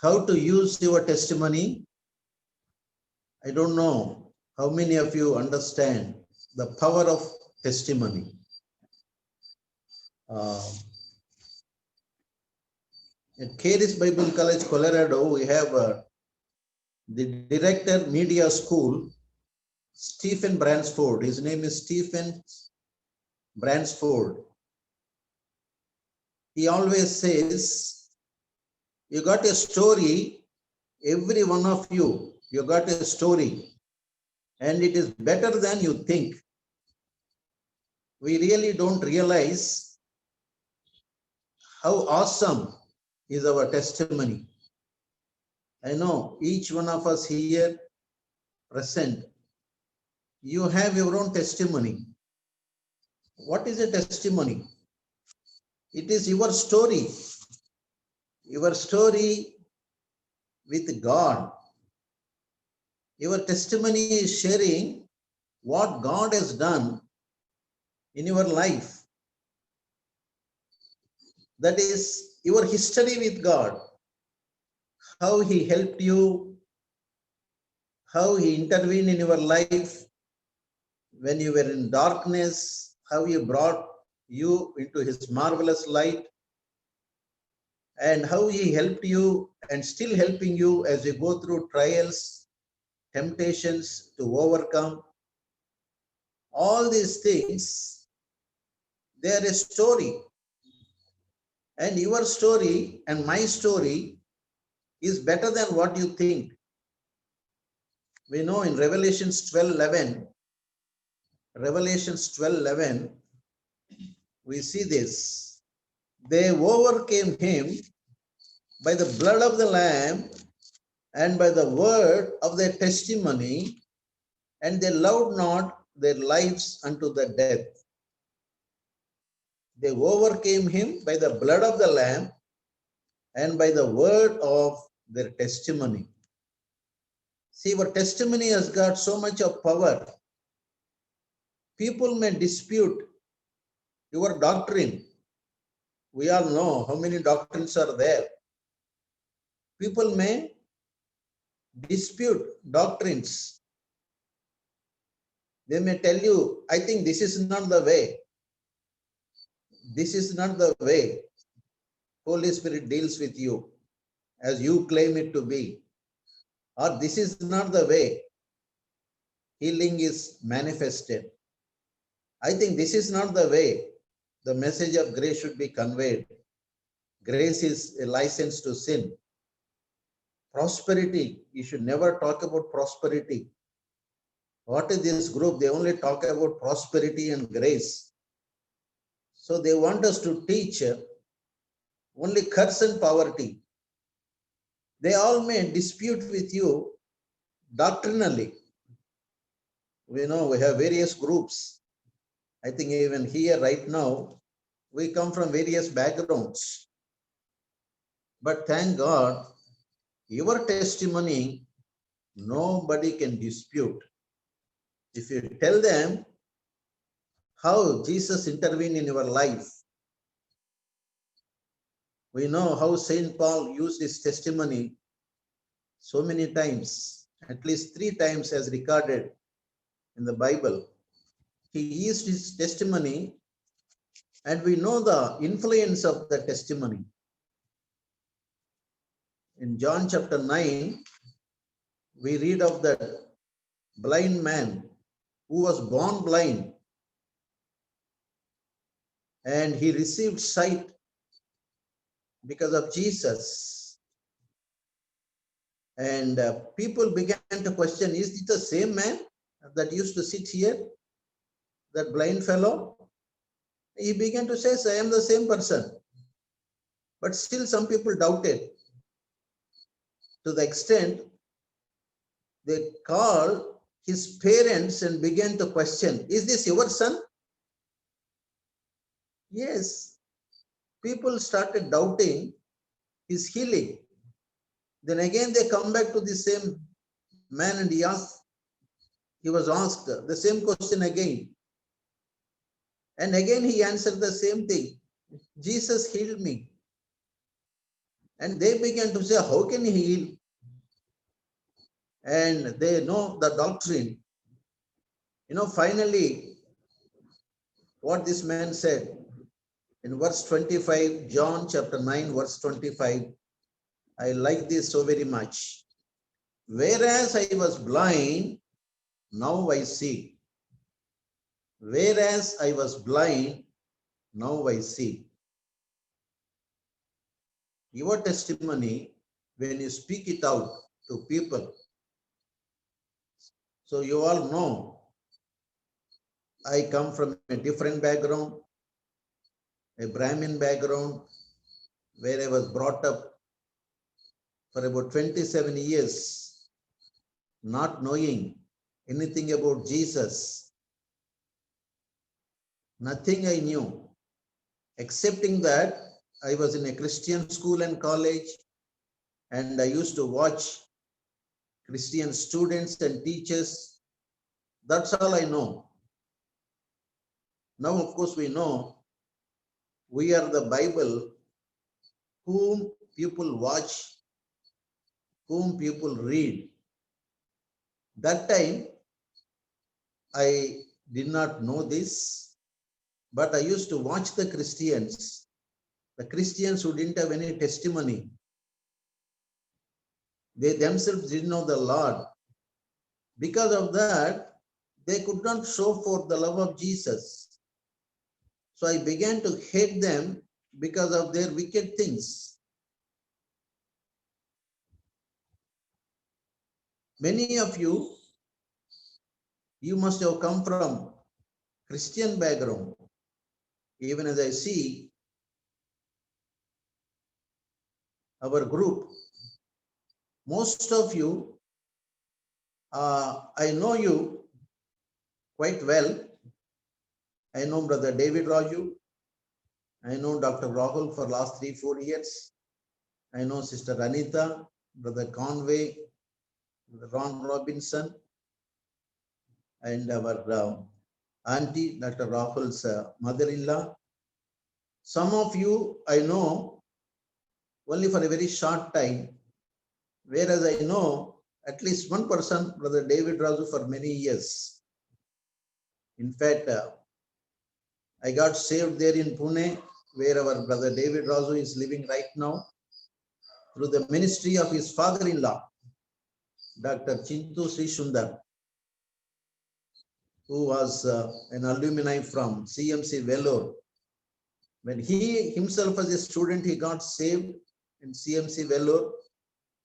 how to use your testimony. I don't know how many of you understand the power of testimony. At Caris Bible College, Colorado, we have the director, media school, Stephen Bransford. His name is Stephen Bransford. He always says, you got a story, every one of you got a story, and it is better than you think. We really don't realize how awesome is our testimony. I know each one of us here present, you have your own testimony. What is a testimony? It is your story with God. Your testimony is sharing what God has done in your life. That is your history with God. How He helped you, how He intervened in your life when you were in darkness, how He brought you into His marvelous light, and how He helped you and still helping you as you go through trials, temptations to overcome. All these things, they are a story. And your story and my story is better than what you think. We know in Revelations 12:11, we see this. They overcame Him by the blood of the Lamb and by the word of their testimony, and they loved not their lives unto the death. They overcame Him by the blood of the Lamb and by the word of their testimony. See, our testimony has got so much of power. People may dispute your doctrine. We all know how many doctrines are there. People may dispute doctrines. They may tell you, I think this is not the way. This is not the way Holy Spirit deals with you as you claim it to be. Or this is not the way healing is manifested. I think this is not the way the message of grace should be conveyed. Grace is a license to sin. Prosperity, you should never talk about prosperity. What is this group? They only talk about prosperity and grace. So they want us to teach only curse and poverty. They all may dispute with you doctrinally. We know we have various groups. I think even here right now, we come from various backgrounds. But thank God, your testimony, nobody can dispute. If you tell them how Jesus intervened in your life, we know how St. Paul used his testimony so many times, at least 3 times as recorded in the Bible. He used his testimony, and we know the influence of the testimony. In John chapter 9, we read of that blind man who was born blind, and he received sight because of Jesus. And people began to question, is it the same man that used to sit here, that blind fellow? He began to say, I am the same person. But still some people doubted, to the extent they called his parents and began to question, is this your son? Yes. People started doubting his healing. Then again they come back to the same man, and he was asked the same question again. And again he answered the same thing. Jesus healed me. And they began to say, how can he heal? And they know the doctrine. Finally, what this man said in verse 25, John chapter 9, verse 25, I like this so very much. Whereas I was blind, now I see. Whereas I was blind, now I see. Your testimony, when you speak it out to people, so you all know, I come from a different background, a Brahmin background, where I was brought up for about 27 years, not knowing anything about Jesus. Nothing I knew, excepting that I was in a Christian school and college, and I used to watch Christian students and teachers. That's all I know. Now, of course, we know we are the Bible whom people watch, whom people read. That time, I did not know this, but I used to watch the Christians who didn't have any testimony. They themselves didn't know the Lord. Because of that, they could not show forth the love of Jesus. So I began to hate them because of their wicked things. Many of you must have come from Christian background. Even as I see our group, most of you, I know you quite well. I know Brother David Raju. I know Dr. Rahul for last 3-4 years. I know Sister Anita, Brother Conway, Brother Ron Robinson, and our auntie, Dr. Rahul's mother-in-law. Some of you I know only for a very short time, whereas I know at least one person, Brother David Raju, for many years. In fact, I got saved there in Pune, where our Brother David Raju is living right now, through the ministry of his father-in-law, Dr. Chintu Sri Sundar, who was an alumni from CMC Vellore. When he himself as a student, he got saved in CMC Vellore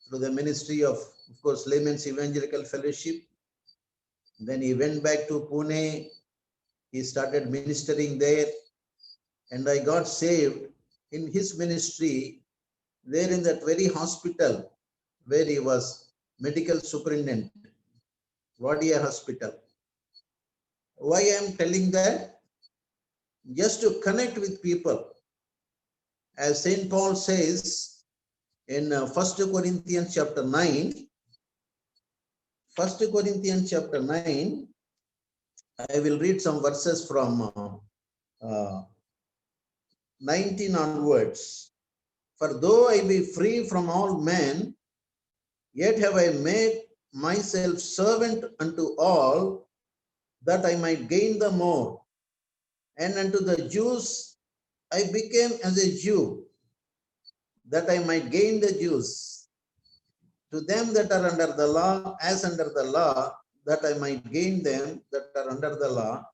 through the ministry of course, Layman's Evangelical Fellowship. Then he went back to Pune. He started ministering there. And I got saved in his ministry there in that very hospital where he was medical superintendent, Wadia Hospital. Why I am telling that? Just to connect with people. As St. Paul says in 1 Corinthians chapter 9, 1 Corinthians chapter 9, I will read some verses from 19 onwards. For though I be free from all men, yet have I made myself servant unto all, that I might gain the more. And unto the Jews I became as a Jew, that I might gain the Jews. To them that are under the law, as under the law, that I might gain them that are under the law.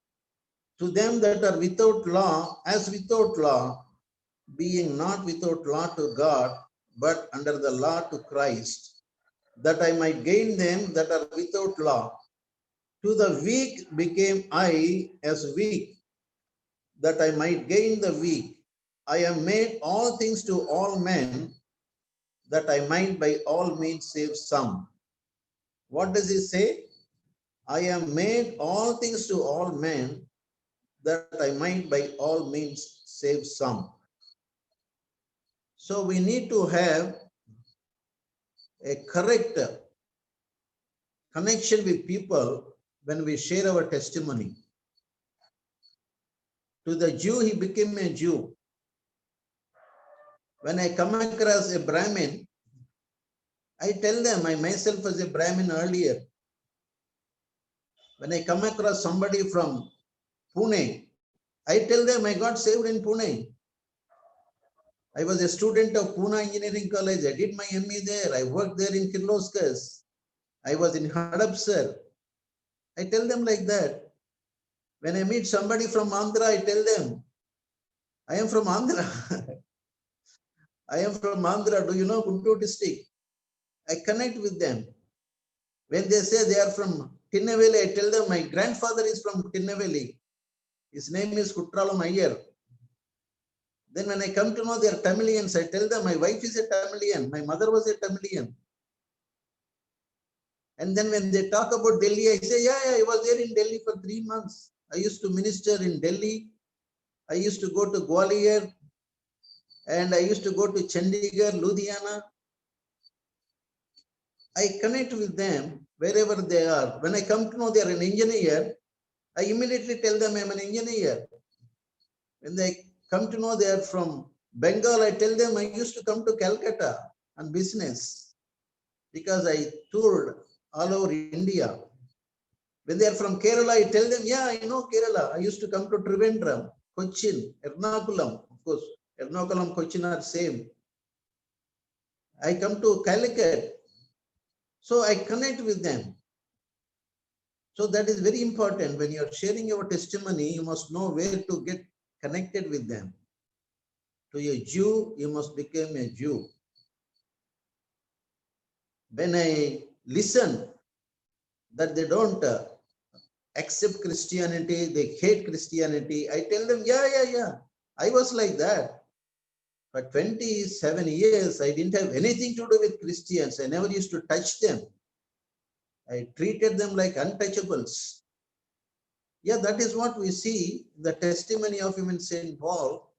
To them that are without law, as without law, being not without law to God, but under the law to Christ, that I might gain them that are without law. To the weak became I as weak, that I might gain the weak. I am made all things to all men, that I might by all means save some. What does he say? I am made all things to all men, that I might by all means save some. So we need to have a correct connection with people when we share our testimony. To the Jew, he became a Jew. When I come across a Brahmin, I tell them I myself was a Brahmin earlier. When I come across somebody from Pune, I tell them I got saved in Pune. I was a student of Pune Engineering College. I did my ME there. I worked there in Kirloskar's. I was in Hadapsar. I tell them like that. When I meet somebody from Andhra, I tell them, I am from Andhra. I am from Andhra. Do you know Guntur district? I connect with them. When they say they are from Tinnevelli, I tell them my grandfather is from Tinnevelli. His name is Kutralam Iyer. Then when I come to know they are Tamilians, I tell them my wife is a Tamilian. My mother was a Tamilian. And then when they talk about Delhi, I say, yeah, I was there in Delhi for 3 months. I used to minister in Delhi. I used to go to Gwalior. And I used to go to Chandigarh, Ludhiana. I connect with them wherever they are. When I come to know they are an engineer, I immediately tell them I'm an engineer. When they come to know they are from Bengal, I tell them I used to come to Calcutta on business because I toured all over India. When they are from Kerala, I tell them, yeah, I know Kerala. I used to come to Trivandrum, Cochin, Ernakulam. Of course, Ernakulam, Cochin are same. I come to Calicut. So I connect with them. So that is very important. When you are sharing your testimony, you must know where to get connected with them. To a Jew, you must become a Jew. When I listen that they don't accept Christianity, they hate Christianity, I tell them, yeah, I was like that. For 27 years, I didn't have anything to do with Christians. I never used to touch them. I treated them like untouchables. Yeah, that is what we see in the testimony of even St. Paul.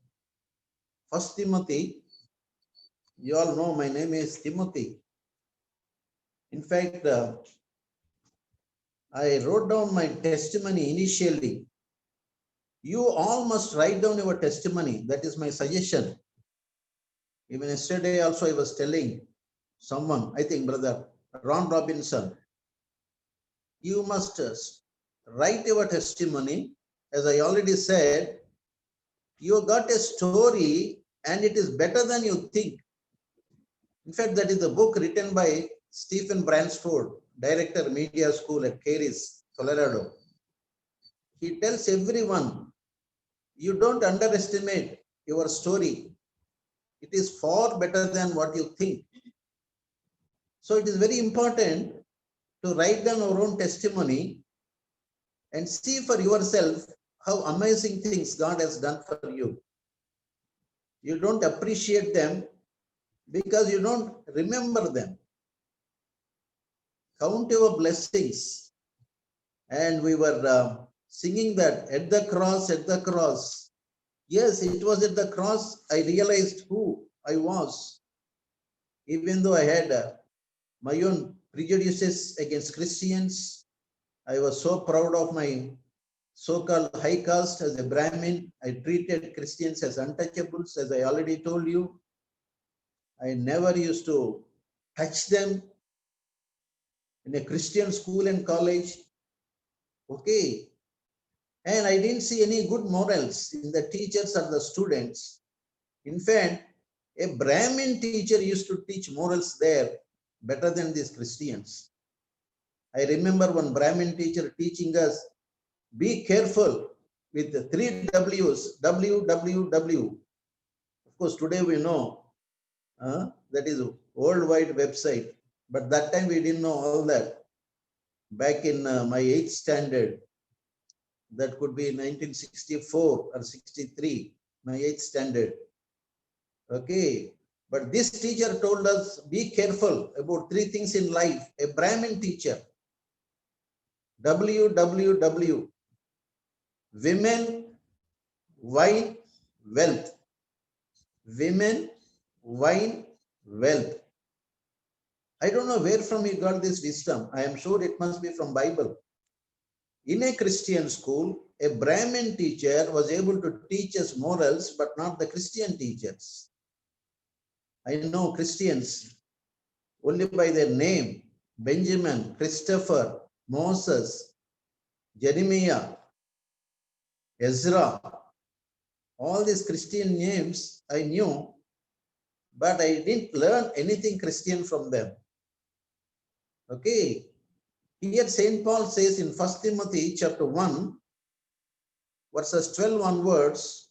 First Timothy, you all know my name is Timothy. In fact, I wrote down my testimony initially. You all must write down your testimony. That is my suggestion. Even yesterday also I was telling someone, I think Brother Ron Robinson, you must write your testimony. As I already said, you got a story and it is better than you think. In fact, that is a book written by Stephen Bransford, Director Media School at Caris, Colorado. He tells everyone, you don't underestimate your story. It is far better than what you think. So it is very important to write down our own testimony and see for yourself how amazing things God has done for you. You don't appreciate them because you don't remember them. Count your blessings. And we were singing that at the cross, at the cross. Yes, it was at the cross I realized who I was. Even though I had my own prejudices against Christians, I was so proud of my so-called high caste as a Brahmin. I treated Christians as untouchables, as I already told you. I never used to touch them in a Christian school and college. Okay. And I didn't see any good morals in the teachers or the students. In fact, a Brahmin teacher used to teach morals there better than these Christians. I remember one Brahmin teacher teaching us, be careful with the 3 W's, WWW. Of course, today we know that is a worldwide website, but that time we didn't know all that. Back in my 8th standard, that could be 1964 or 63, my 8th standard. Okay, but this teacher told us, be careful about 3 things in life. A Brahmin teacher, WWW, women, wine, wealth. Women, wine, wealth. I don't know where from he got this wisdom. I am sure it must be from Bible. In a Christian school, a Brahmin teacher was able to teach us morals, but not the Christian teachers. I know Christians only by their name: Benjamin, Christopher, Moses, Jeremiah, Ezra. All these Christian names I knew, but I didn't learn anything Christian from them. Okay. Here St. Paul says in 1 Timothy chapter 1, verses 12 onwards.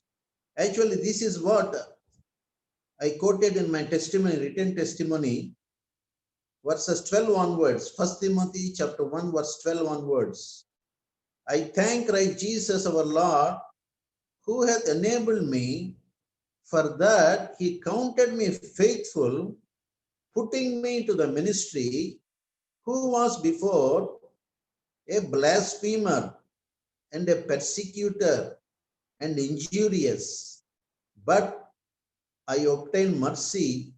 Actually, this is what I quoted in my testimony, written testimony, verses 12 onwards. 1 Timothy chapter 1, verse 12 onwards. I thank Christ Jesus our Lord, who hath enabled me, for that he counted me faithful, putting me to the ministry, who was before a blasphemer and a persecutor and injurious. But I obtained mercy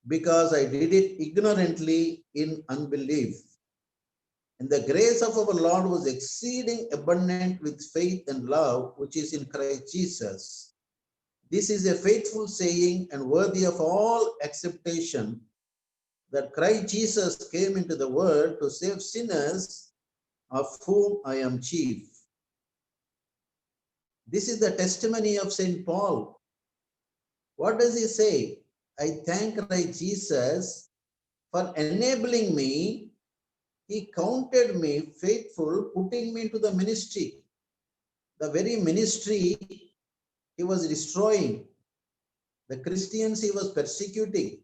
because I did it ignorantly in unbelief. And the grace of our Lord was exceeding abundant with faith and love, which is in Christ Jesus. This is a faithful saying and worthy of all acceptation, that Christ Jesus came into the world to save sinners, of whom I am chief. This is the testimony of St. Paul. What does he say? I thank Christ Jesus for enabling me. He counted me faithful, putting me into the ministry. The very ministry he was destroying. The Christians he was persecuting.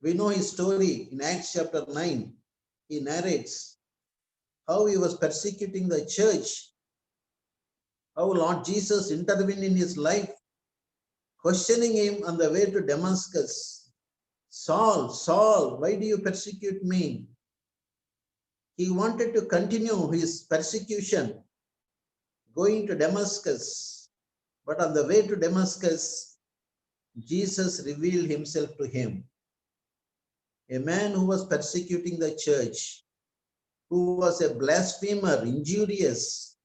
We know his story in Acts chapter 9. He narrates how he was persecuting the church, how Lord Jesus intervened in his life, questioning him on the way to Damascus. Saul, Saul, why do you persecute me? He wanted to continue his persecution, going to Damascus. But on the way to Damascus, Jesus revealed himself to him. A man who was persecuting the church, who was a blasphemer, injurious,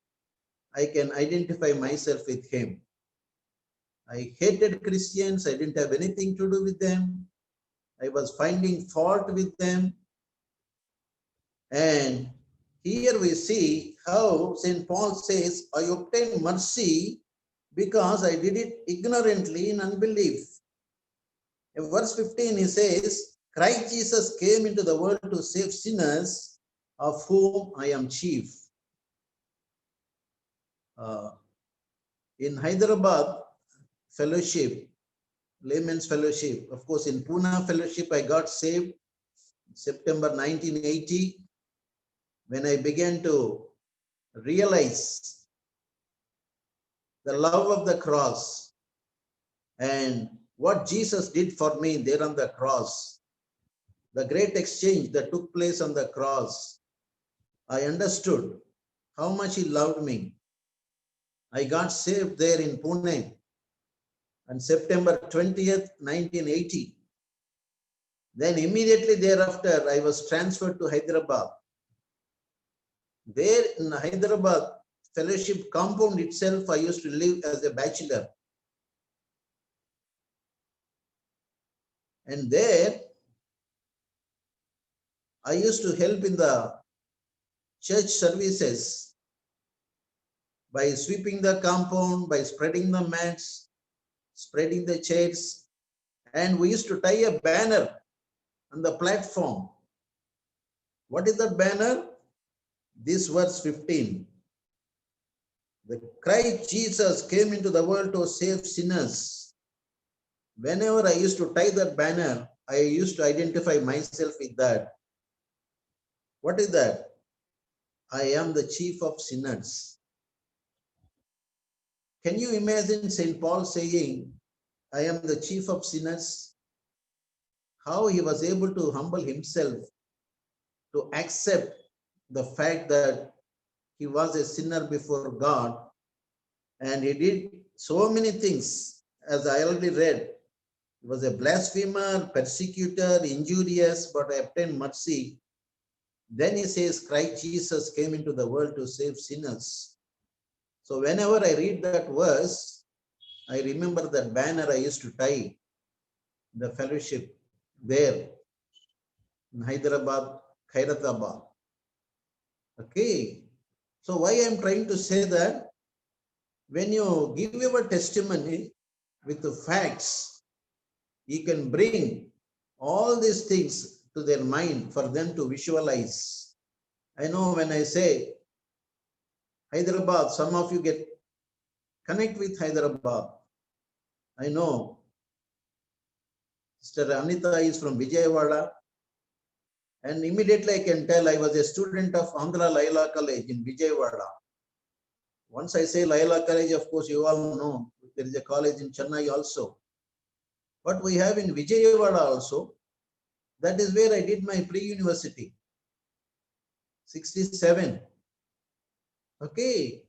I can identify myself with him. I hated Christians. I didn't have anything to do with them. I was finding fault with them. And here we see how St. Paul says, I obtained mercy because I did it ignorantly in unbelief. In verse 15, he says, Christ Jesus came into the world to save sinners, of whom I am chief. In Hyderabad fellowship, layman's fellowship, of course, in Pune fellowship, I got saved September 1980, when I began to realize the love of the cross and what Jesus did for me there on the cross, the great exchange that took place on the cross. I understood how much he loved me. I got saved there in Pune on September 20th, 1980. Then immediately thereafter, I was transferred to Hyderabad. There in Hyderabad fellowship compound itself, I used to live as a bachelor. And there, I used to help in the church services by sweeping the compound, by spreading the mats, spreading the chairs. And we used to tie a banner on the platform. What is that banner? This verse 15. The Christ Jesus came into the world to save sinners. Whenever I used to tie that banner, I used to identify myself with that. What is that? I am the chief of sinners. Can you imagine St. Paul saying, I am the chief of sinners? How he was able to humble himself to accept the fact that he was a sinner before God, and he did so many things, as I already read. He was a blasphemer, persecutor, injurious, but I obtained mercy. Then he says, Christ Jesus came into the world to save sinners. So whenever I read that verse, I remember that banner I used to tie. the fellowship there in Hyderabad, Khairatabad. Okay. So why I'm trying to say that when you give your testimony with the facts, you can bring all these things to their mind for them to visualize. I know when I say Hyderabad, some of you get connect with Hyderabad. I know Sister Anita is from Vijayawada, and immediately I can tell I was a student of Andhra Laila College in Vijayawada. Once I say Laila College, of course, you all know there is a college in Chennai also. But we have in Vijayawada also. That is where I did my pre-university. 67. Okay.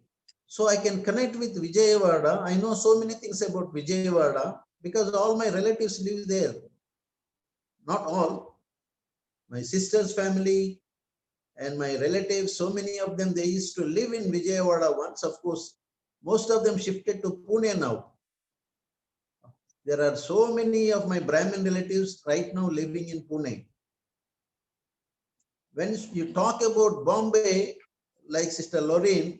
So I can connect with Vijayawada. I know so many things about Vijayawada because all my relatives live there. Not all. My sister's family and my relatives, so many of them, they used to live in Vijayawada once. Of course, most of them shifted to Pune now. There are so many of my Brahmin relatives right now living in Pune. When you talk about Bombay, like Sister Lorraine,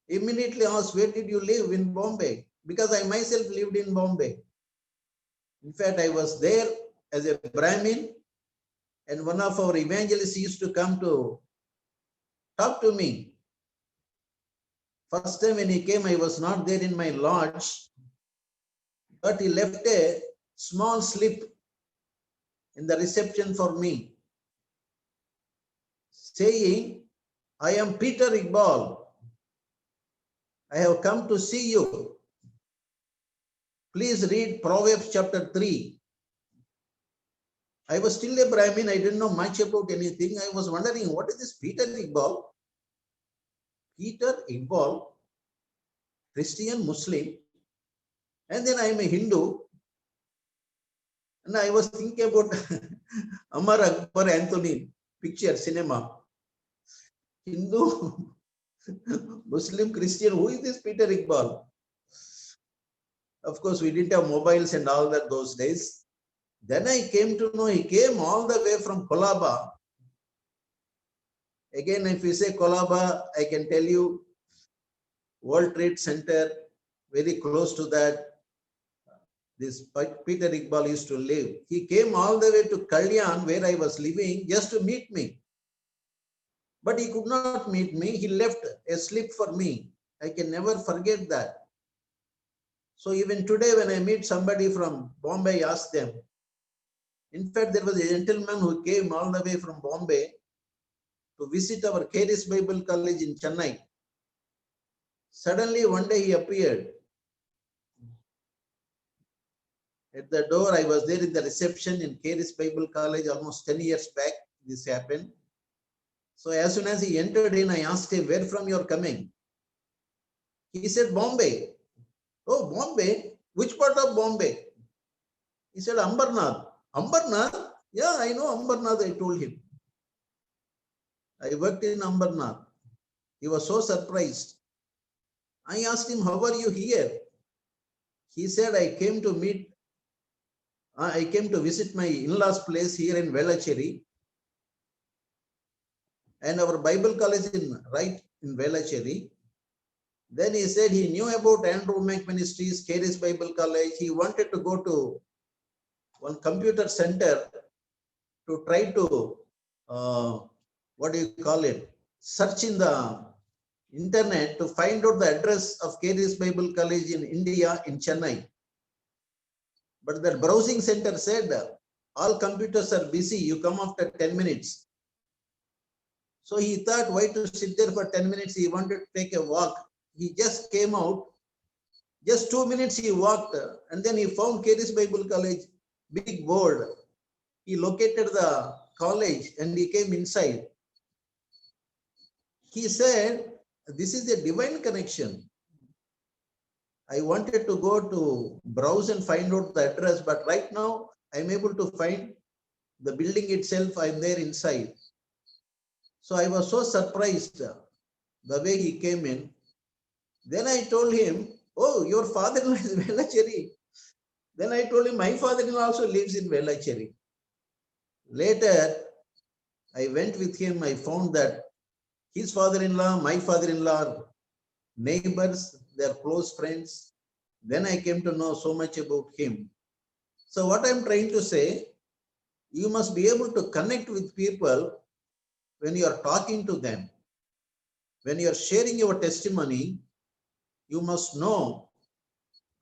immediately ask, where did you live in Bombay? Because I myself lived in Bombay. In fact, I was there as a Brahmin, and one of our evangelists used to come to talk to me. First time when he came, I was not there in my lodge, but he left a small slip in the reception for me, saying, I am Peter Iqbal. I have come to see you. Please read Proverbs chapter 3. I was still a Brahmin. I didn't know much about anything. I was wondering, what is this Peter Iqbal? Peter Iqbal, Christian, Muslim, and then I am a Hindu. And I was thinking about Amar Akbar Anthony picture, cinema. Hindu, Muslim, Christian, who is this Peter Iqbal? Of course, we didn't have mobiles and all that those days. Then I came to know he came all the way from Colaba. Again, if you say Colaba, I can tell you World Trade Center, very close to that, this Peter Iqbal used to live. He came all the way to Kalyan, where I was living, just to meet me. But he could not meet me. He left a slip for me. I can never forget that. So even today, when I meet somebody from Bombay, I ask them. In fact, there was a gentleman who came all the way from Bombay to visit our Charis Bible College in Chennai. Suddenly, one day he appeared. At the door, I was there in the reception in Charis Bible College almost 10 years back. This happened. So as soon as he entered in, I asked him, where from you're coming? He said, Bombay. Oh, Bombay? Which part of Bombay? He said, Ambernath. Ambernath? Yeah, I know Ambernath, I told him. I worked in Ambernath. He was so surprised. I asked him, how are you here? He said, I came to visit my in-laws place here in Velachery. And our Bible college right in Velachery. Then he said he knew about Andrew Mac Ministries, Charis Bible College. He wanted to go to one computer center to try to, search in the internet to find out the address of Charis Bible College in India, in Chennai. But the browsing center said, all computers are busy, you come after 10 minutes. So he thought, why to sit there for 10 minutes? He wanted to take a walk. He just came out. Just 2 minutes he walked, and then he found Charis Bible College, big board. He located the college and he came inside. He said, this is a divine connection. I wanted to go to browse and find out the address, but right now I'm able to find the building itself. I'm there inside. So I was so surprised the way he came in. Then I told him, oh, your father-in-law is Velachery. Then I told him, my father-in-law also lives in Velachery. Later, I went with him. I found that his father-in-law, my father-in-law are neighbors, they're close friends. Then I came to know so much about him. So what I'm trying to say, you must be able to connect with people when you are talking to them. When you are sharing your testimony, you must know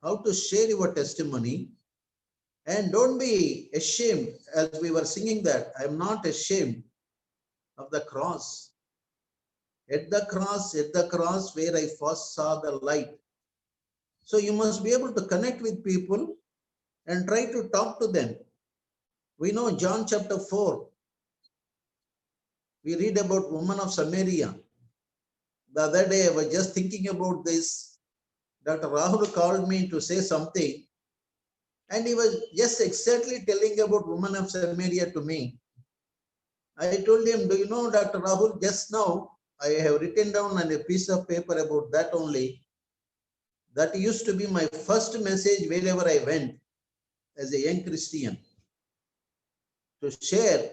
how to share your testimony. And don't be ashamed, as we were singing that, I'm not ashamed of the cross. At the cross where I first saw the light. So you must be able to connect with people and try to talk to them. We know John chapter 4, we read about woman of Samaria. The other day I was just thinking about this. Dr. Rahul called me to say something, and he was just exactly telling about woman of Samaria to me. I told him, do you know, Dr. Rahul, just now I have written down on a piece of paper about that only. That used to be my first message wherever I went as a young Christian, to share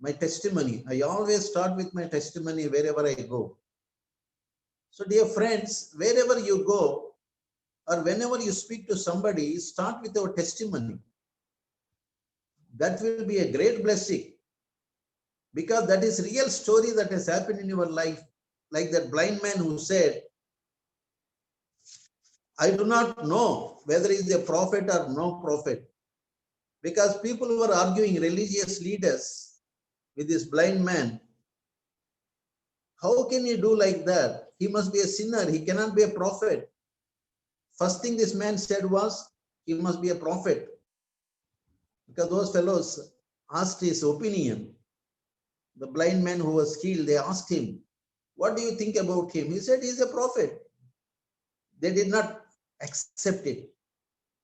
my testimony. I always start with my testimony wherever I go. So dear friends, wherever you go or whenever you speak to somebody, start with your testimony. That will be a great blessing, because that is real story that has happened in your life. Like that blind man who said, I do not know whether he is a prophet or no prophet, because people were arguing, religious leaders, with this blind man. How can he do like that? He must be a sinner. He cannot be a prophet. First thing this man said was, he must be a prophet. Because those fellows asked his opinion. The blind man who was healed, they asked him, what do you think about him? He said, he's a prophet. They did not accept it.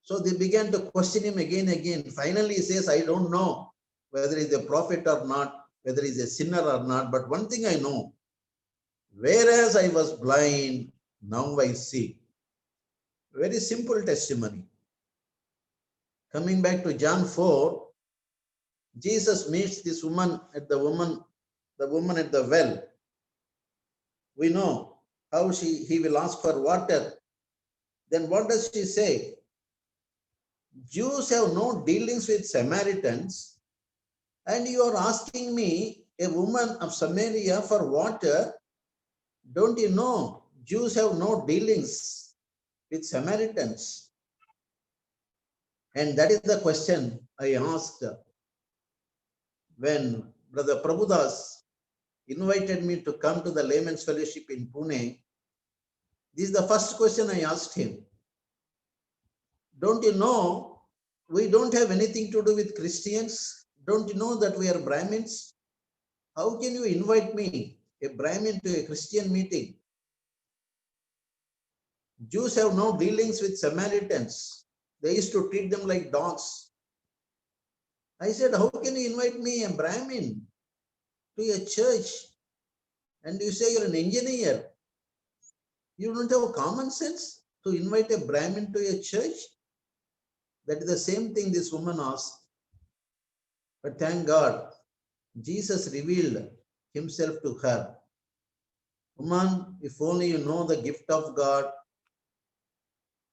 So they began to question him again. Finally, he says, I don't know whether he's a prophet or not, whether he's a sinner or not. But one thing I know, whereas I was blind, now I see. Very simple testimony. Coming back to John 4, Jesus meets this woman at the woman at the well. We know how he will ask for water. Then what does she say? Jews have no dealings with Samaritans, and you are asking me, a woman of Samaria, for water. Don't you know Jews have no dealings with Samaritans? And that is the question I asked when Brother Prabhudas invited me to come to the Layman's Fellowship in Pune. This is the first question I asked him. Don't you know we don't have anything to do with Christians? Don't you know that we are Brahmins? How can you invite me, a Brahmin, to a Christian meeting? Jews have no dealings with Samaritans. They used to treat them like dogs. I said, how can you invite me, a Brahmin, to a church? And you say you're an engineer. You don't have common sense to invite a Brahmin to a church? That is the same thing this woman asked. But thank God, Jesus revealed himself to her. Woman, if only you know the gift of God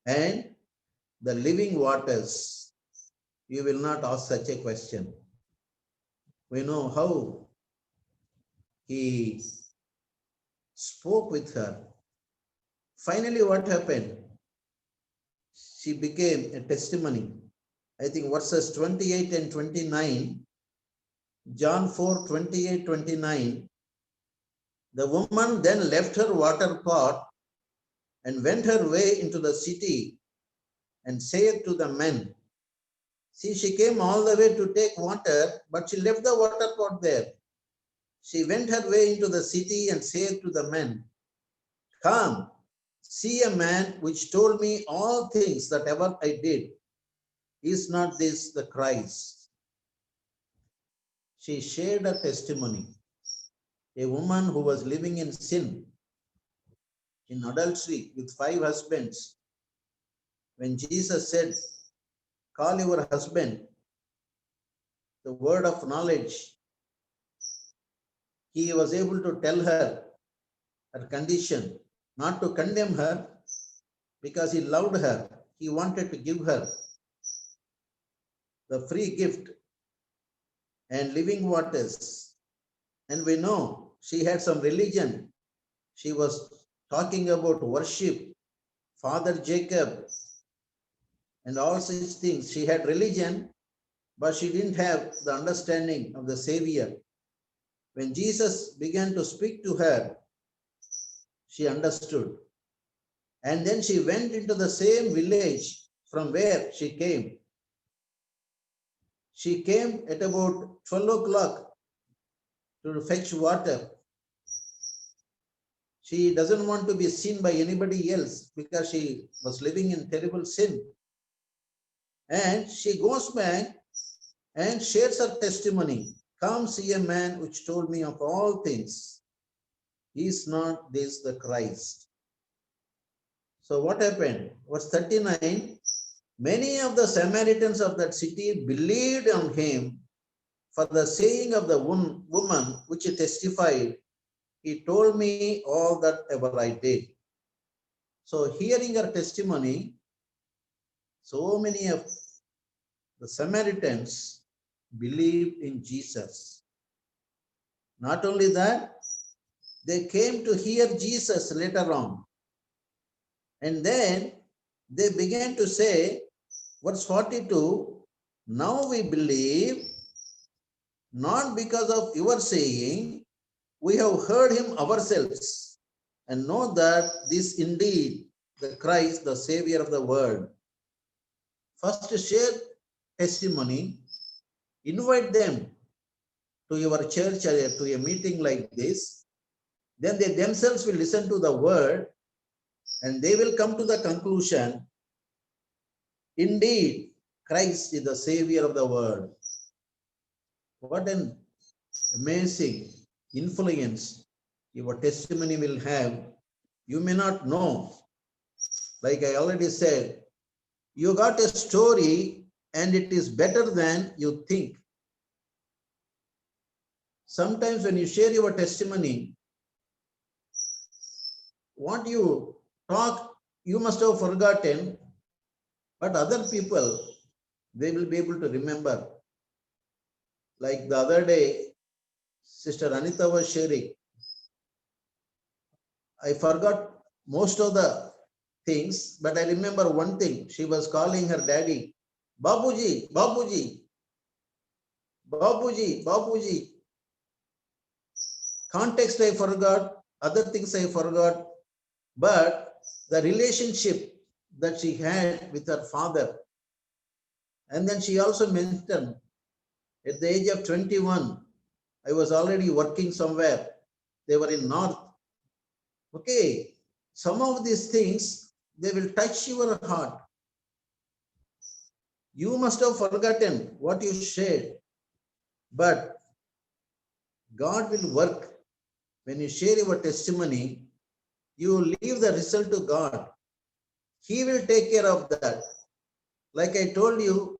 and the living waters, you will not ask such a question. We know how he spoke with her. Finally, what happened? She became a testimony. I think verses 28 and 29, John 4, 28, 29. The woman then left her water pot and went her way into the city and said to the men, see, she came all the way to take water, but she left the water pot there. She went her way into the city and said to the men, come, see a man which told me all things that ever I did. Is not this the Christ? She shared a testimony. A woman who was living in sin, in adultery with 5 husbands. When Jesus said, call your husband the word of knowledge. He was able to tell her her condition, not to condemn her, because he loved her. He wanted to give her the free gift and living waters. And we know she had some religion. She was talking about worship, Father Jacob, and all such things. She had religion, but she didn't have the understanding of the Savior. When Jesus began to speak to her, she understood. And then she went into the same village from where she came. She came at about 12 o'clock to fetch water. She doesn't want to be seen by anybody else because she was living in terrible sin. And she goes back and shares her testimony. Come see a man which told me of all things. Is not this the Christ? So what happened? Verse 39, many of the Samaritans of that city believed on him for the saying of the woman which he testified, he told me all that ever I did. So hearing her testimony, so many of the Samaritans believed in Jesus. Not only that, they came to hear Jesus later on. And then they began to say, verse 42, now we believe, not because of your saying, we have heard him ourselves and know that this indeed the Christ, the Savior of the world. First, share testimony, invite them to your church or to a meeting like this. Then they themselves will listen to the word and they will come to the conclusion, indeed, Christ is the Savior of the world. What an amazing influence your testimony will have. You may not know. Like I already said, you got a story and it is better than you think. Sometimes when you share your testimony, what you talk, you must have forgotten, but other people, they will be able to remember. Like the other day, Sister Anita was sharing. I forgot most of the things, but I remember one thing. She was calling her daddy, Babuji, Babuji, Babuji, Babuji. Context I forgot, other things I forgot, but the relationship that she had with her father. And then she also mentioned at the age of 21, I was already working somewhere. They were in North. Okay, some of these things, they will touch your heart. You must have forgotten what you shared, but God will work. When you share your testimony, you leave the result to God. He will take care of that. Like I told you,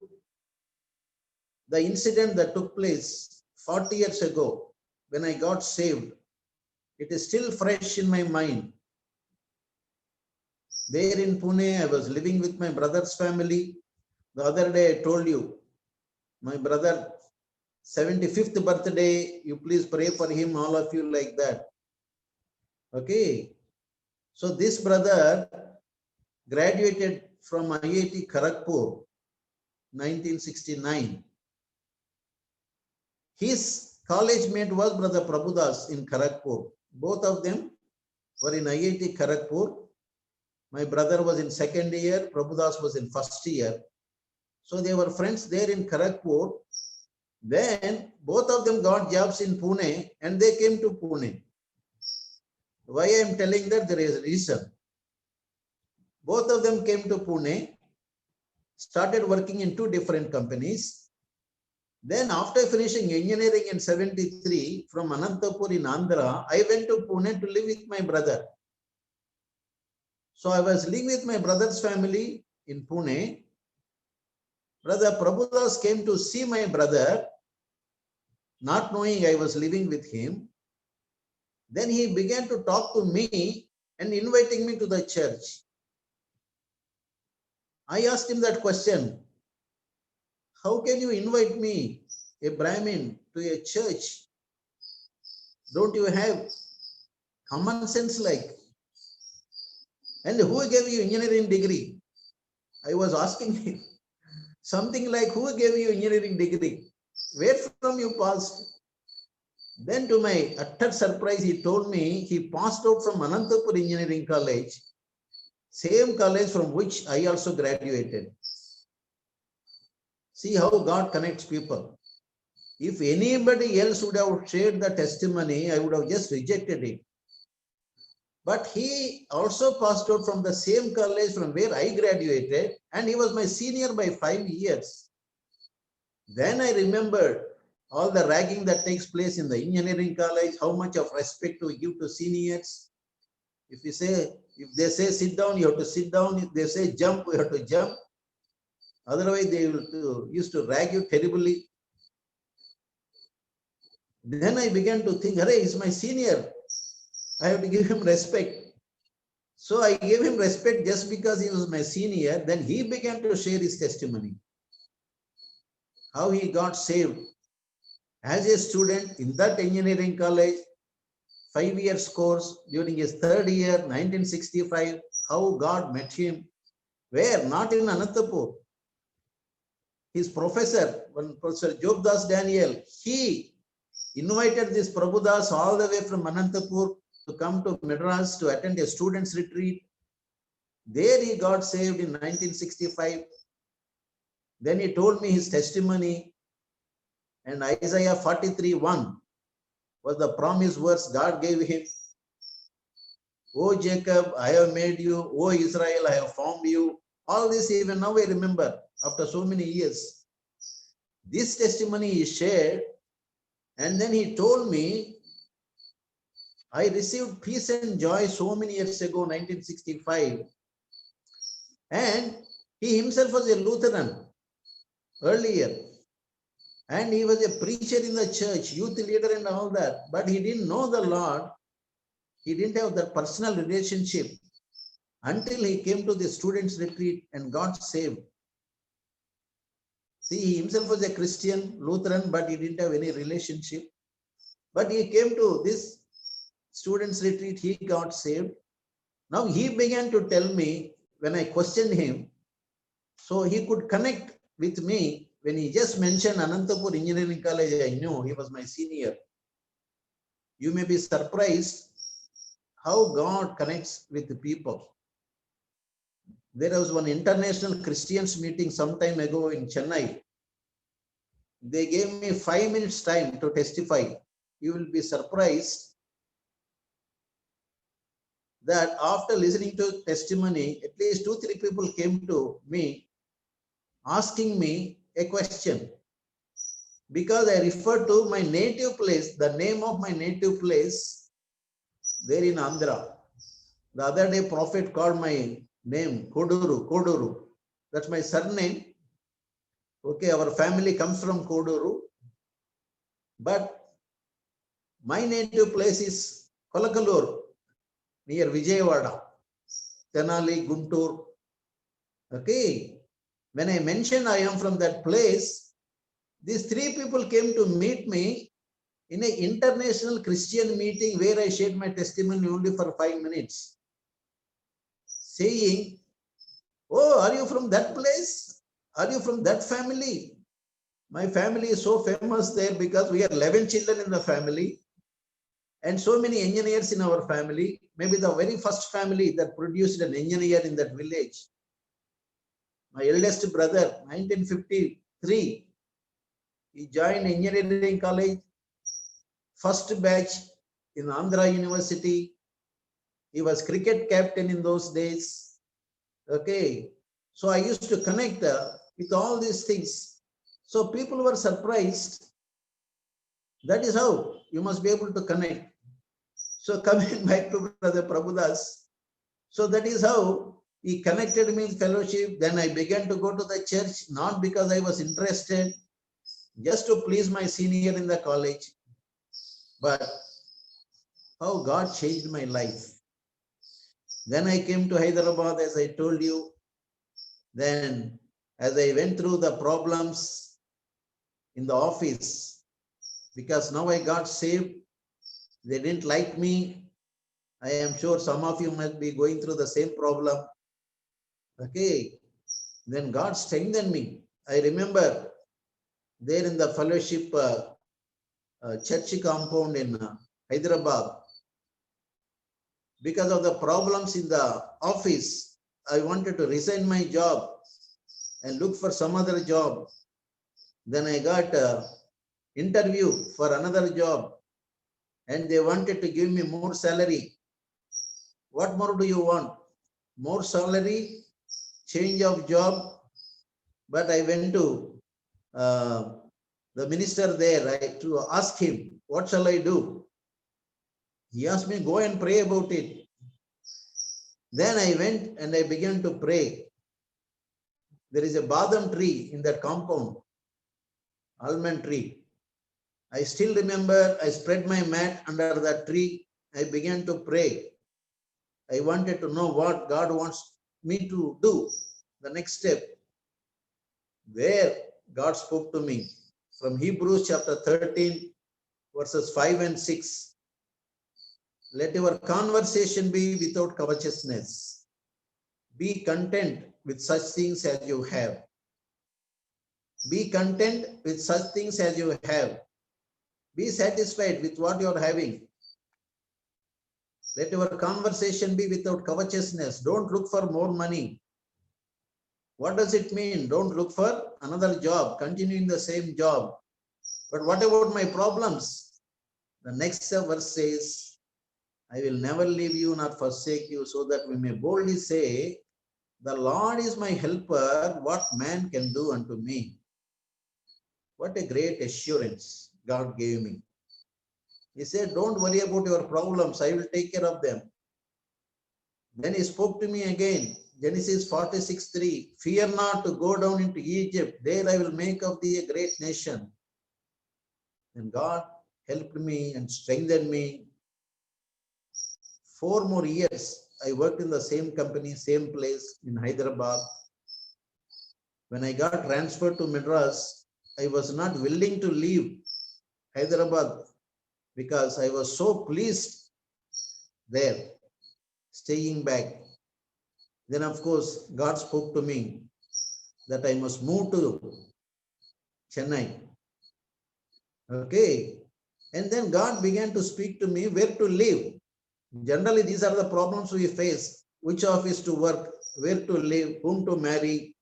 the incident that took place 40 years ago when I got saved, it is still fresh in my mind. There in Pune, I was living with my brother's family. The other day I told you, my brother, 75th birthday, you please pray for him, all of you like that. Okay. So this brother graduated from IIT Kharagpur, 1969. His college mate was Brother Prabhudas in Kharagpur. Both of them were in IIT Kharagpur. My brother was in second year, Prabhudas was in first year. So they were friends there in Kharagpur. Then both of them got jobs in Pune and they came to Pune. Why I am telling that, there is a reason. Both of them came to Pune, started working in two different companies. Then after finishing engineering in 73 from Anantapur in Andhra, I went to Pune to live with my brother. So I was living with my brother's family in Pune. Brother Prabhudas came to see my brother, not knowing I was living with him. Then he began to talk to me and inviting me to the church. I asked him that question, how can you invite me, a Brahmin, to a church? Don't you have common sense like? And who gave you engineering degree? I was asking him something like, who gave you engineering degree? Where from you passed? Then to my utter surprise, he told me he passed out from Anantapur Engineering College, same college from which I also graduated. See how God connects people. If anybody else would have shared the testimony, I would have just rejected it. But he also passed out from the same college from where I graduated, and he was my senior by 5 years. Then I remembered all the ragging that takes place in the engineering college, how much of respect we give to seniors. If they say sit down, you have to sit down. If they say jump, you have to jump. Otherwise, they used to rag you terribly. Then I began to think, Hare, he's my senior. I have to give him respect. So I gave him respect just because he was my senior. Then he began to share his testimony. How he got saved as a student in that engineering college, 5 years course during his third year, 1965, how God met him. Where? Not in Anantapur. His professor, one Professor Jogdas Daniel, he invited this Prabhudas all the way from Anantapur to come to Madras to attend a students' retreat. There he got saved in 1965. Then he told me his testimony, and Isaiah 43:1 was the promise verse God gave him. O Jacob, I have made you. O Israel, I have formed you. All this even now I remember after so many years. This testimony he shared, and then he told me, I received peace and joy so many years ago, 1965. And he himself was a Lutheran earlier. And he was a preacher in the church, youth leader and all that. But he didn't know the Lord. He didn't have that personal relationship until he came to the students' retreat and got saved. See, he himself was a Christian, Lutheran, but he didn't have any relationship. But he came to this students' retreat, he got saved. Now he began to tell me when I questioned him, so he could connect with me when he just mentioned Anantapur Engineering College. I knew he was my senior. You may be surprised how God connects with the people. There was one international Christians meeting some time ago in Chennai. They gave me 5 minutes time to testify. You will be surprised that after listening to testimony, at least 2-3 people came to me asking me a question. Because I referred to my native place, the name of my native place, there in Andhra. The other day, Prophet called my name, Koduru. That's my surname. Okay, our family comes from Koduru. But my native place is Kolakalur, near Vijayawada, Tenali, Guntur. Okay, when I mentioned I am from that place, these 3 people came to meet me in an international Christian meeting where I shared my testimony only for 5 minutes, saying, oh, are you from that place? Are you from that family? My family is so famous there because we are 11 children in the family and so many engineers in our family. Maybe the very first family that produced an engineer in that village. My eldest brother, 1953, he joined engineering college, first batch in Andhra University. He was cricket captain in those days. Okay, so I used to connect with all these things. So people were surprised. That is how you must be able to connect. So coming back to Brother Prabhudas, so that is how He connected me with fellowship. Then I began to go to the church, not because I was interested, just to please my senior in the college, but how God changed my life. Then I came to Hyderabad, as I told you. Then, as I went through the problems in the office, because now I got saved, they didn't like me. I am sure some of you must be going through the same problem. Okay. Then God strengthened me. I remember there in the fellowship church compound in Hyderabad, because of the problems in the office, I wanted to resign my job and look for some other job. Then I got an interview for another job and they wanted to give me more salary. What more do you want? More salary, change of job. But I went to the minister there to ask him, what shall I do? He asked me, go and pray about it. Then I went and I began to pray. There is a badam tree in that compound, almond tree. I still remember I spread my mat under that tree. I began to pray. I wanted to know what God wants me to do, the next step. Where God spoke to me from Hebrews chapter 13, verses 5 and 6. Let your conversation be without covetousness. Be content with such things as you have. Be content with such things as you have. Be satisfied with what you are having. Let your conversation be without covetousness. Don't look for more money. What does it mean? Don't look for another job, continuing the same job. But what about my problems? The next verse says, I will never leave you nor forsake you, so that we may boldly say, the Lord is my helper, what man can do unto me? What a great assurance God gave me. He said, don't worry about your problems, I will take care of them. Then he spoke to me again, Genesis 46:3, fear not to go down into Egypt, there I will make of thee a great nation. And God helped me and strengthened me. 4 more years, I worked in the same company, same place in Hyderabad. When I got transferred to Madras, I was not willing to leave Hyderabad because I was so pleased there, staying back. Then, of course, God spoke to me that I must move to Chennai. Okay. And then God began to speak to me where to live. Generally, these are the problems we face. Which office to work, where to live, whom to marry.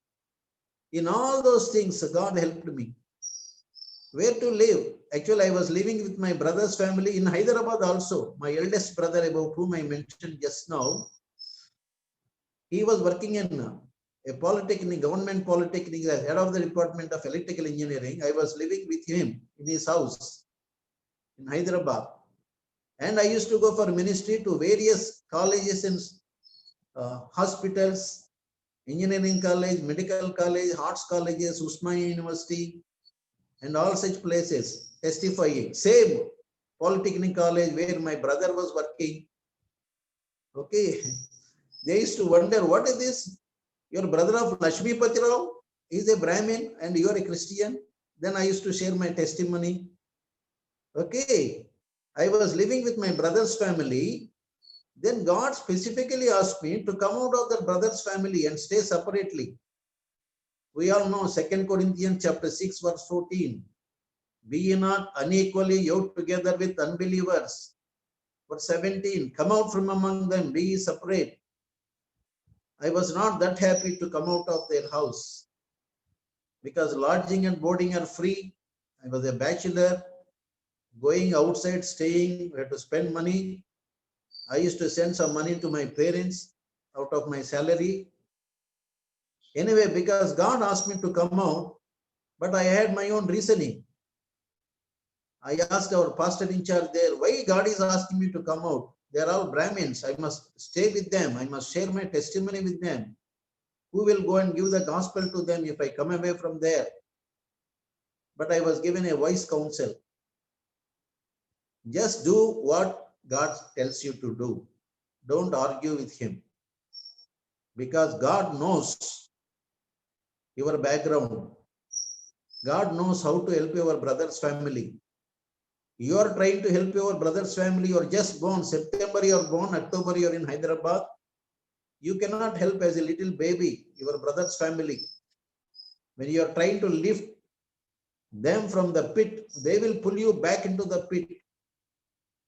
In all those things, God helped me. Where to live? Actually, I was living with my brother's family in Hyderabad also. My eldest brother, about whom I mentioned just now, he was working in a polytechnic, government polytechnic, as head of the Department of Electrical Engineering. I was living with him in his house in Hyderabad. And I used to go for ministry to various colleges and hospitals, engineering college, medical college, arts colleges, Usmania University, and all such places, testifying. Same polytechnic college where my brother was working. Okay. They used to wonder, what is this? Your brother of Lakshmi Patirao is a Brahmin and you are a Christian. Then I used to share my testimony. Okay. I was living with my brother's family. Then God specifically asked me to come out of the brother's family and stay separately. We all know 2 Corinthians chapter 6, verse 14. Be ye not unequally yoked together with unbelievers. Verse 17. Come out from among them, be ye separate. I was not that happy to come out of their house because lodging and boarding are free. I was a bachelor. Going outside, staying, we had to spend money. I used to send some money to my parents out of my salary. Anyway, because God asked me to come out, but I had my own reasoning. I asked our pastor in charge there, why God is asking me to come out? They are all Brahmins. I must stay with them. I must share my testimony with them. Who will go and give the gospel to them if I come away from there? But I was given a wise counsel. Just do what God tells you to do. Don't argue with him. Because God knows your background. God knows how to help your brother's family. You are trying to help your brother's family. You are just born. September you are born. October you are in Hyderabad. You cannot help as a little baby your brother's family. When you are trying to lift them from the pit, they will pull you back into the pit.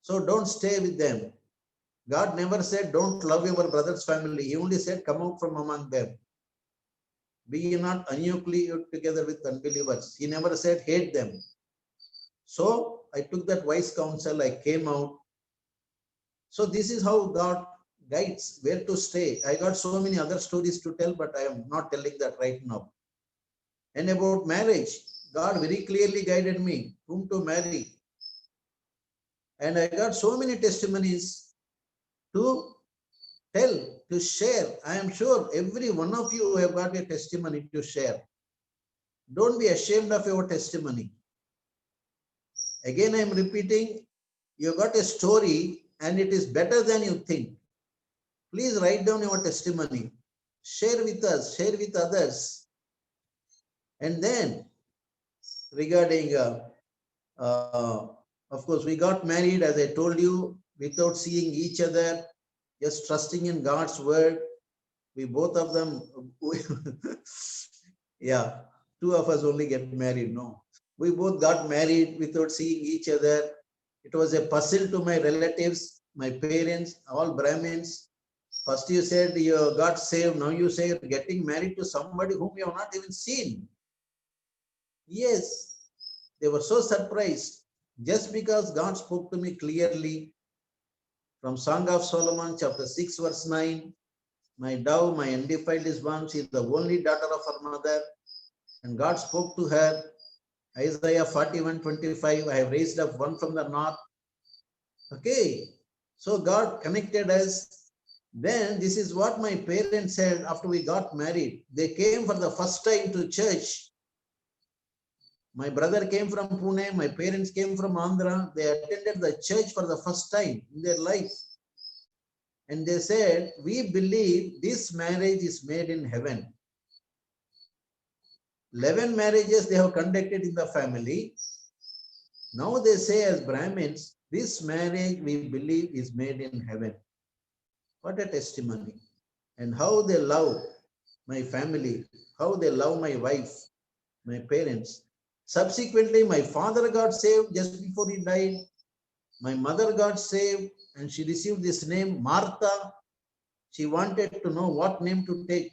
So don't stay with them. God never said don't love your brother's family. He only said come out from among them. Be not unequally together with unbelievers. He never said hate them. So I took that wise counsel. I came out. So this is how God guides where to stay. I got so many other stories to tell, but I am not telling that right now. And about marriage, God very clearly guided me whom to marry. And I got so many testimonies to tell, to share. I am sure every one of you have got a testimony to share. Don't be ashamed of your testimony. Again, I am repeating, you got a story and it is better than you think. Please write down your testimony. Share with us, share with others. And then regarding, of course, we got married, as I told you, without seeing each other, just trusting in God's word. We both of them, yeah, two of us only get married, no. We both got married without seeing each other. It was a puzzle to my relatives, my parents, all Brahmins. First you said you got saved, now you say you're getting married to somebody whom you have not even seen. Yes, they were so surprised. Just because God spoke to me clearly from Song of Solomon, chapter 6, verse 9, my dove, my undefiled is one, she is the only daughter of her mother. And God spoke to her, Isaiah 41:25, I have raised up one from the north. Okay, so God connected us. Then this is what my parents said after we got married. They came for the first time to church. My brother came from Pune, my parents came from Andhra. They attended the church for the first time in their life. And they said, we believe this marriage is made in heaven. 11 marriages they have conducted in the family. Now they say as Brahmins, this marriage we believe is made in heaven. What a testimony. And how they love my family, how they love my wife, my parents. Subsequently, my father got saved just before he died. My mother got saved and she received this name, Martha. She wanted to know what name to take.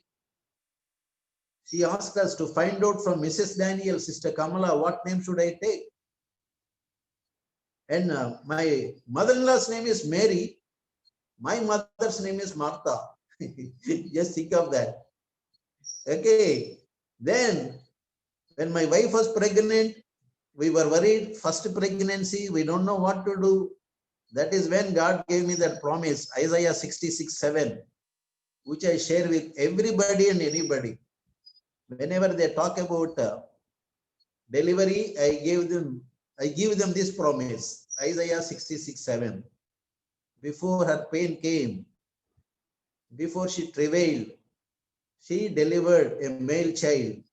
She asked us to find out from Mrs. Daniel, Sister Kamala, what name should I take? And my mother-in-law's name is Mary. My mother's name is Martha. Just think of that. Okay. Then, when my wife was pregnant, we were worried. First pregnancy, we don't know what to do. That is when God gave me that promise, Isaiah 66:7, which I share with everybody and anybody. Whenever they talk about delivery, I give them this promise, Isaiah 66:7. Before her pain came, before she travailed, she delivered a male child.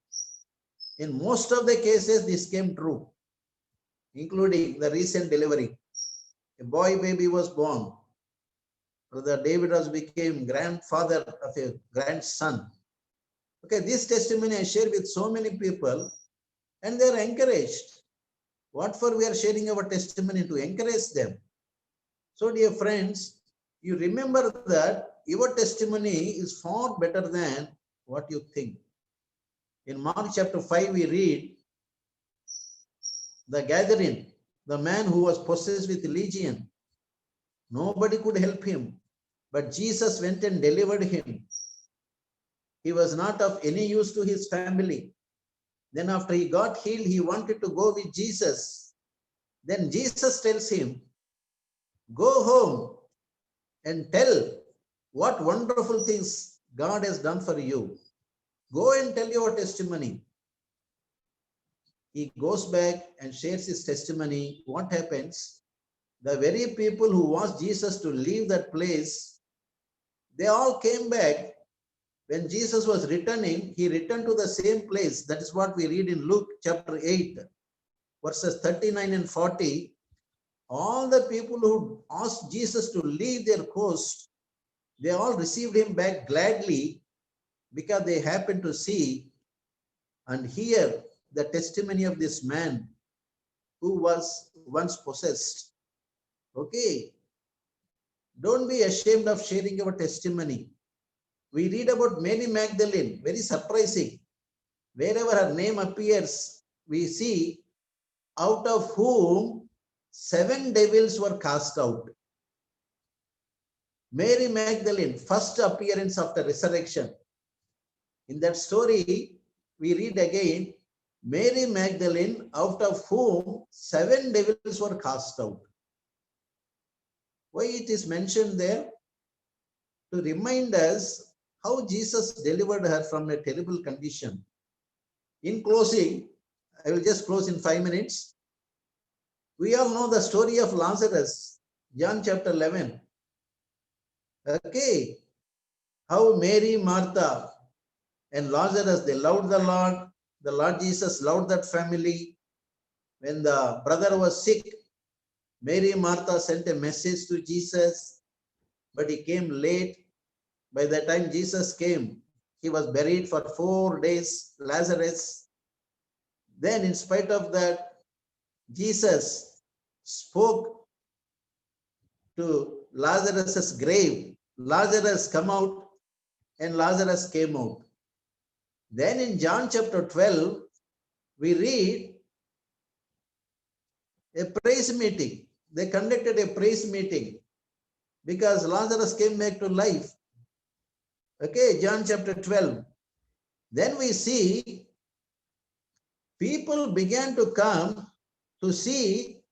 In most of the cases, this came true, including the recent delivery. A boy baby was born. Brother David has became grandfather of a grandson. Okay, this testimony I share with so many people and they are encouraged. What for we are sharing our testimony? To encourage them. So dear friends, you remember that your testimony is far better than what you think. In Mark chapter 5, we read the gathering, the man who was possessed with legion. Nobody could help him, but Jesus went and delivered him. He was not of any use to his family. Then after he got healed, he wanted to go with Jesus. Then Jesus tells him, go home and tell what wonderful things God has done for you. Go and tell your testimony. He goes back and shares his testimony. What happens? The very people who asked Jesus to leave that place, they all came back. When Jesus was returning, he returned to the same place. That is what we read in Luke chapter 8, verses 39 and 40. All the people who asked Jesus to leave their coast, they all received him back gladly because they happened to see and hear the testimony of this man who was once possessed. Okay, don't be ashamed of sharing your testimony. We read about Mary Magdalene, very surprising. Wherever her name appears, we see out of whom 7 devils were cast out. Mary Magdalene, first appearance after resurrection. In that story, we read again, Mary Magdalene, out of whom 7 devils were cast out. Why it is mentioned there? To remind us how Jesus delivered her from a terrible condition. In closing, I will just close in 5 minutes. We all know the story of Lazarus, John chapter 11. Okay, how Mary, Martha, and Lazarus, they loved the Lord. The Lord Jesus loved that family. When the brother was sick, Mary, Martha sent a message to Jesus, but he came late. By the time Jesus came, he was buried for 4 days, Lazarus. Then, in spite of that, Jesus spoke to Lazarus's grave. Lazarus, come out, and Lazarus came out. Then in John chapter 12, we read a praise meeting. They conducted a praise meeting because Lazarus came back to life. Okay, John chapter 12. Then we see people began to come to see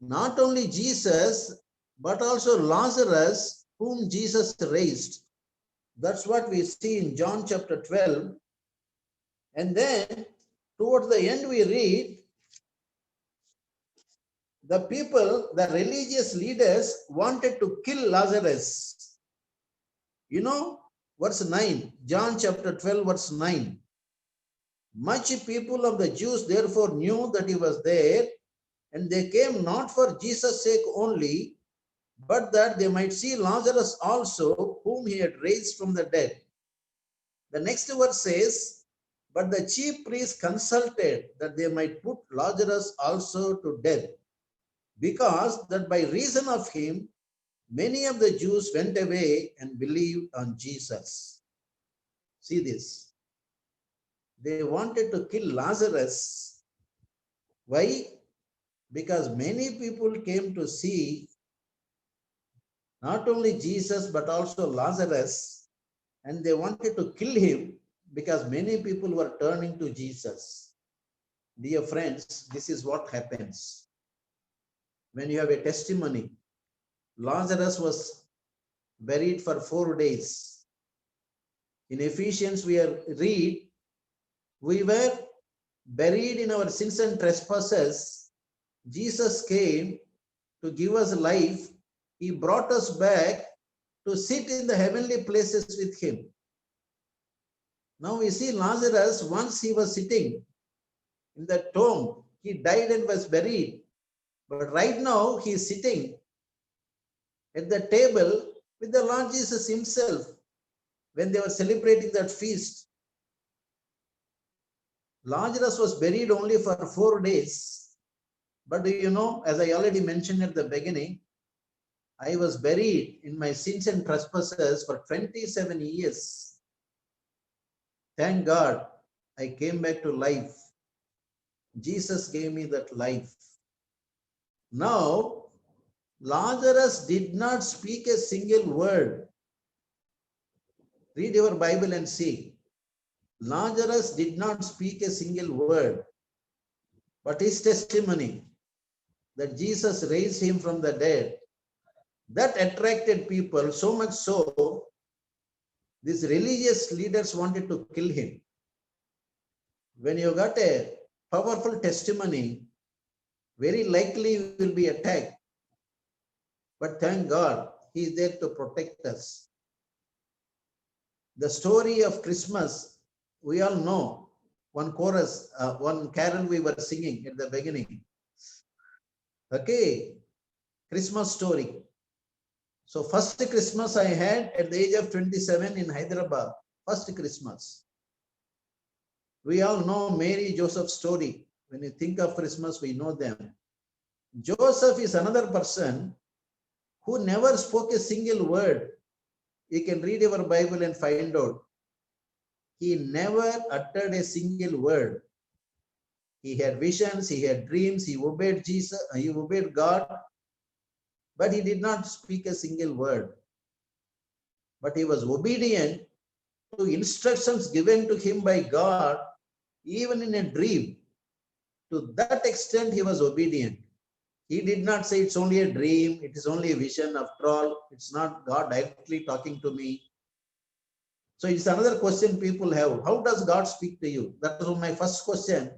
not only Jesus, but also Lazarus, whom Jesus raised. That's what we see in John chapter 12. And then towards the end, we read the people, the religious leaders wanted to kill Lazarus. You know, verse 9, John chapter 12, verse 9. Much people of the Jews therefore knew that he was there, and they came not for Jesus' sake only, but that they might see Lazarus also, whom he had raised from the dead. The next verse says, but the chief priests consulted that they might put Lazarus also to death, because that by reason of him, many of the Jews went away and believed on Jesus. See this. They wanted to kill Lazarus. Why? Because many people came to see not only Jesus, but also Lazarus, and they wanted to kill him because many people were turning to Jesus. Dear friends, this is what happens when you have a testimony. Lazarus was buried for 4 days. In Ephesians, we read, we were buried in our sins and trespasses. Jesus came to give us life. He brought us back to sit in the heavenly places with him. Now we see Lazarus, once he was sitting in the tomb, he died and was buried. But right now he is sitting at the table with the Lord Jesus himself when they were celebrating that feast. Lazarus was buried only for 4 days. But do you know, as I already mentioned at the beginning, I was buried in my sins and trespasses for 27 years. Thank God, I came back to life. Jesus gave me that life. Now, Lazarus did not speak a single word. Read your Bible and see. Lazarus did not speak a single word. But his testimony that Jesus raised him from the dead, That attracted people so much so, these religious leaders wanted to kill him. When you got a powerful testimony, very likely you will be attacked. But thank God, he is there to protect us. The story of Christmas, we all know. One chorus, one carol we were singing at the beginning. Okay, Christmas story. So first Christmas I had at the age of 27 in Hyderabad. First Christmas. We all know Mary Joseph story. When you think of Christmas, we know them. Joseph is another person who never spoke a single word. You can read your Bible and find out. He never uttered a single word. He had visions, he had dreams, he obeyed Jesus, he obeyed God, but he did not speak a single word. But he was obedient to instructions given to him by God, even in a dream. To that extent, he was obedient. He did not say it's only a dream, it is only a vision. After all, it's not God directly talking to me. So it's another question people have. How does God speak to you? That was my first question.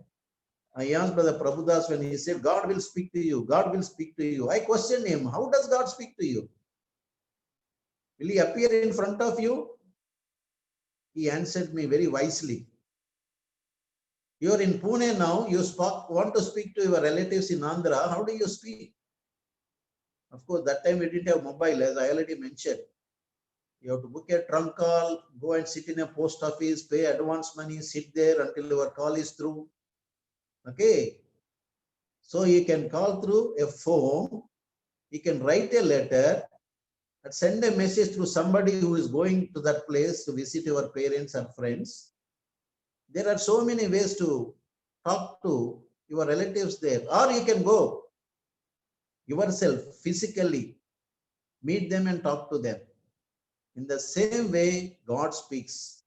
I asked Brother Prabhudas when he said, God will speak to you. God will speak to you. I questioned him, how does God speak to you? Will he appear in front of you? He answered me very wisely. You are in Pune now. You want to speak to your relatives in Andhra. How do you speak? Of course, that time we didn't have mobile, as I already mentioned. You have to book a trunk call, go and sit in a post office, pay advance money, sit there until your call is through. Okay. So you can call through a phone, you can write a letter, and send a message through somebody who is going to that place to visit your parents and friends. There are so many ways to talk to your relatives there. Or you can go yourself physically, meet them and talk to them. In the same way, God speaks.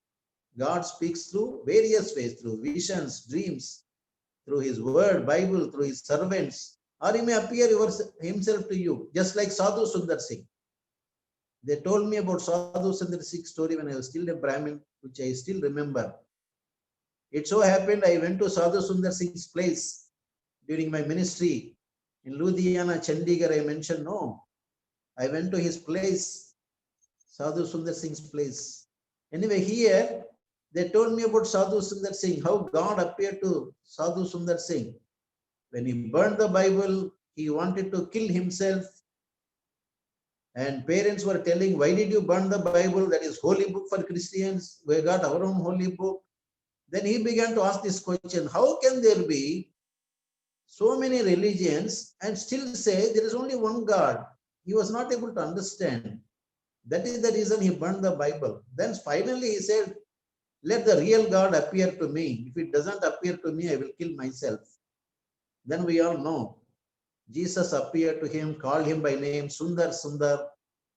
God speaks through various ways, through visions, dreams, through his word, Bible, through his servants, or he may appear himself to you, just like Sadhu Sundar Singh. They told me about Sadhu Sundar Singh's story when I was still a Brahmin, which I still remember. It so happened I went to Sadhu Sundar Singh's place during my ministry in Ludhiana, Chandigarh. I mentioned, no. I went to his place, Sadhu Sundar Singh's place. Anyway, here they told me about Sadhu Sundar Singh, how God appeared to Sadhu Sundar Singh. When he burned the Bible, he wanted to kill himself. And parents were telling, why did you burn the Bible? That is holy book for Christians. We got our own holy book. Then he began to ask this question, how can there be so many religions and still say there is only one God? He was not able to understand. That is the reason he burned the Bible. Then finally he said, let the real God appear to me. If it doesn't appear to me, I will kill myself. Then we all know. Jesus appeared to him, called him by name, Sundar, Sundar,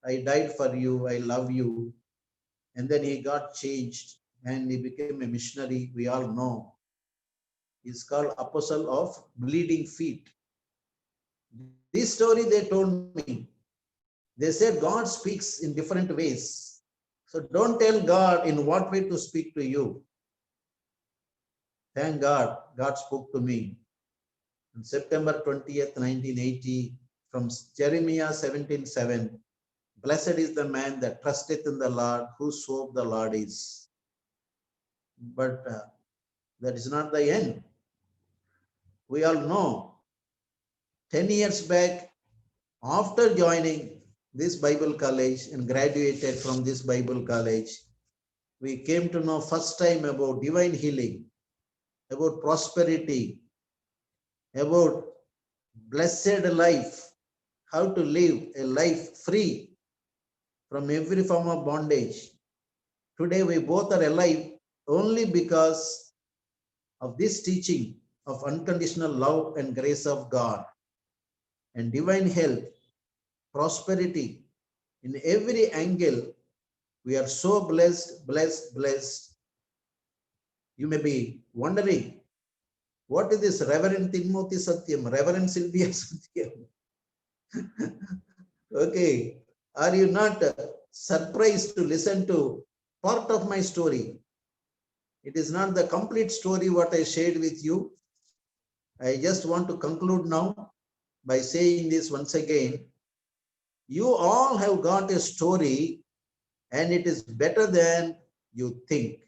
I died for you, I love you. And then he got changed and he became a missionary. We all know. He's called Apostle of Bleeding Feet. This story they told me. They said God speaks in different ways. So don't tell God in what way to speak to you. Thank God, God spoke to me. On September 20th, 1980, from Jeremiah 17:7, blessed is the man that trusteth in the Lord, whose hope the Lord is. But that is not the end. We all know, 10 years back, after joining this Bible college and graduated from this Bible college, we came to know first time about divine healing, about prosperity, about blessed life, how to live a life free from every form of bondage. Today we both are alive only because of this teaching of unconditional love and grace of God and divine health, prosperity in every angle. We are so blessed, blessed, blessed. You may be wondering, what is this Reverend Timothy Satyam, Reverend Sylvia Satyam? Okay. Are you not surprised to listen to part of my story? It is not the complete story what I shared with you. I just want to conclude now by saying this once again. You all have got a story, and it is better than you think.